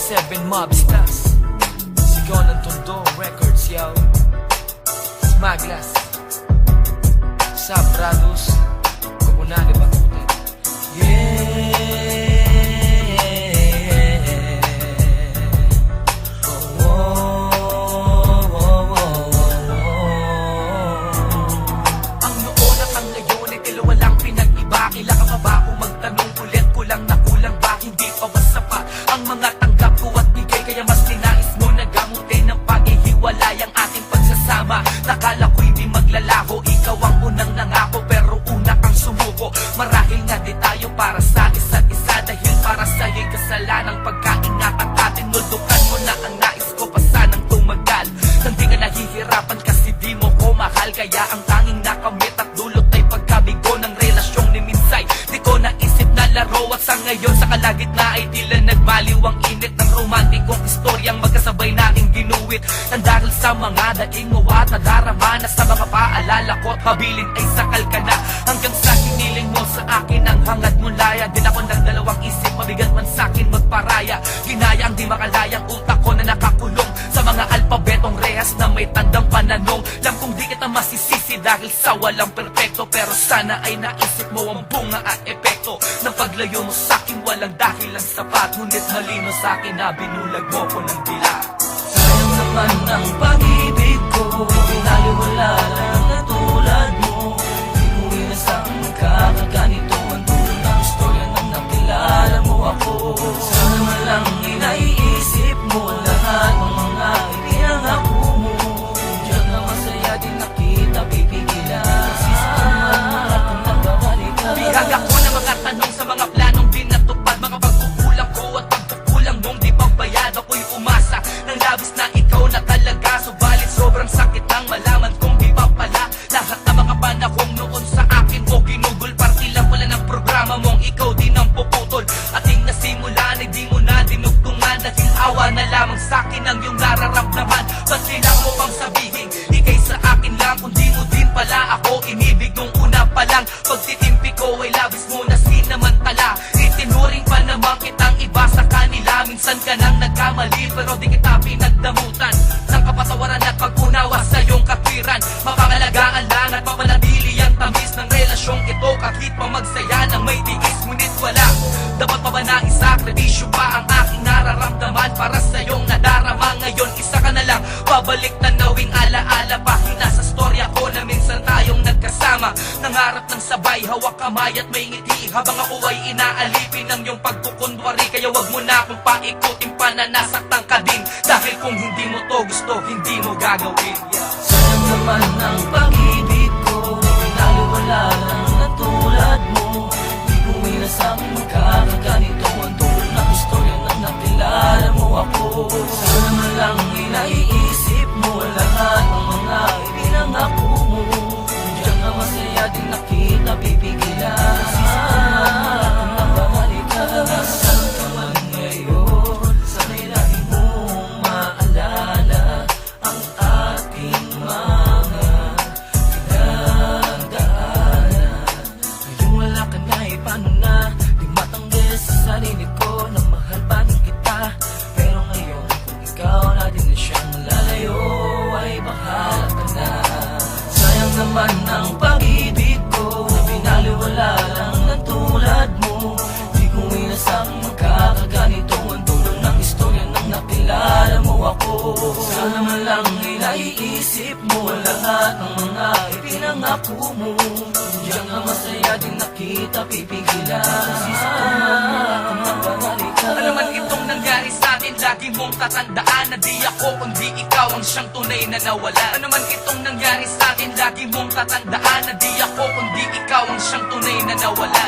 Seven Mobsters, sigaw ng Tondo Records, yo. Smaglas Sabrados Komunale Bakutan. Yeah. Oh, oh, oh, oh, oh. Ang noon at ang ngayon ay tila walang pinag-iba. Kailan ka pa ba kung magtanong ulit? Kulang na kulang ba? Hindi pa ba sapat ang mga tanggap ko at bigay? Kaya mas tinais mo na gamutin ng paghihiwalay ang ating pagsasama. Nakala ko hindi maglalaho, ikaw ang unang nangako, pero una kang sumuko. Marahil nga di tayo para sa isa't isa, dahil para sa'yo'y kasalanang pagkaingatan ka. Tinuldukan mo na ang nais ko pa sanang tumagal. Hindi ka nahihirapan kasi di mo ko mahal. Kaya ang tanging nakamit at dulot ay pagkabigo ng relasyong ni Minsay. Di ko naisip na laro at sa ngayon sa kalagitna ay tila nagbaliw ang init ng romantikong istoryang magkasabay nating ginuwit. Nang dahil sa mga daing mo at nadarama na sa mga paalala ko at habilin ay sakal ka na. Hanggang sa hiniling mo sa akin ang hangad mo laya. Din ako ng dalawang isip, mabigat man sa'kin magparaya. Ginaya ang di makalayang utak ko na nakakulong sa mga alpabetong rehas na may tandang pananong. Alam kong di kita masisisi dahil sa walang perpekto, pero sana ay naisip mo ang bunga at epekto ng paglayo mo sa'kin walang dahilan sapat. Ngunit malino sa'kin na binulag mo ko ng dila. Sayang naman ang pag-ibig ko, pinaliwala lang na tulad mo. Di ko inasang magkakaganito ang dulo ng istorya nang nakilala mo ako. Sana man lang inaiisip mo lahat ng mga ipinangako mo. Diyan na masaya din nakita pipigilan. Sisitaman mo at kung nagbabalikan. Bihag ako ng mga tanong sa mga planong di natupad. Mga pagkukulang ko at pagkukulang mong di pagbayad. Ako'y umasa ng labis na ikaw na talaga. Subalit sobrang sakit ang malaman kong di pa pala. Lahat na mga panahong noon sa akin mo ginugol. Parti lang pala ng programa mong ikaw din ang puputol. Ating nasimulan ay di mo na dinugtungan. Dahil awa na lamang sa'kin ang iyong nararamdaman. Ba't kailangan mo pang sabihin ikay sa akin lang, kung di mo din pala ako inibig nung una pa lang. Pagtitimpi ko ay labis mo na sinamantala. Itinuring pa naman kitang iba sa kanila. Minsan ka nang nagkamali pero di kita pinagdamutan ng kapatawaran at pag-unawa sa iyong katwiran. Mapangalagaan lang at mapanatili ang tamis ng relasyong ito. Kahit pa magsaya ng may tiis, ngunit wala. Dapat pa ba na isakripisyo pa ang aking nararamdaman para sa iyong nadarama? Ngayon isa ka na lang, babalik na nawing alaala. Pahina sa storya ko na minsan tayong nagkasama. Nangarap ng sabay, hawak kamay at may ngiti, habang ako ay inaalipin ng iyong pagkukunwari. Kaya wag mo na akong paikutin pa na nasaktan ka din. Dahil kung hindi mo to gusto, hindi mo gagawin. Sayang naman ang pag-ibig ko, pinaliwala lang na tulad mo. Di ko inasang magkakaganito ang dulo ng istorya nang nakilala mo ako. Sana man lang inaiisip mo lahat ng mga ipinangako mo. Diyan na masaya din nakita pipigilan. Kung nababalik ka, saan ka man ngayon? Sana'y lagi mong maalala ang ating mga pinagdaanan. Ngayong wala ka na, paano na? Di matanggi sa sarili ko na mahal pa din kita. Pero ngayon kung ikaw na din na siyang malalayo, ay bahala ka na. Sayang naman ang pag-ibig ko, na pinaliwala lang na tulad mo. Di ko inasang magkakaganito ang dulo ng istorya nang nakilala mo ako. Sana man lang inaiisip mo lahat ng mga ipinangako mo. Diyan na masaya din nakita pipigilan. Sisitaman kung nagbabalik ka. Ano man itong nangyari sa atin, lagi mong tatandaan na di ako kundi ikaw ang siyang tunay na nawala. Ano man itong nangyari sa atin, lagi mong tatandaan na di ako kundi ikaw ang siyang tunay na nawala.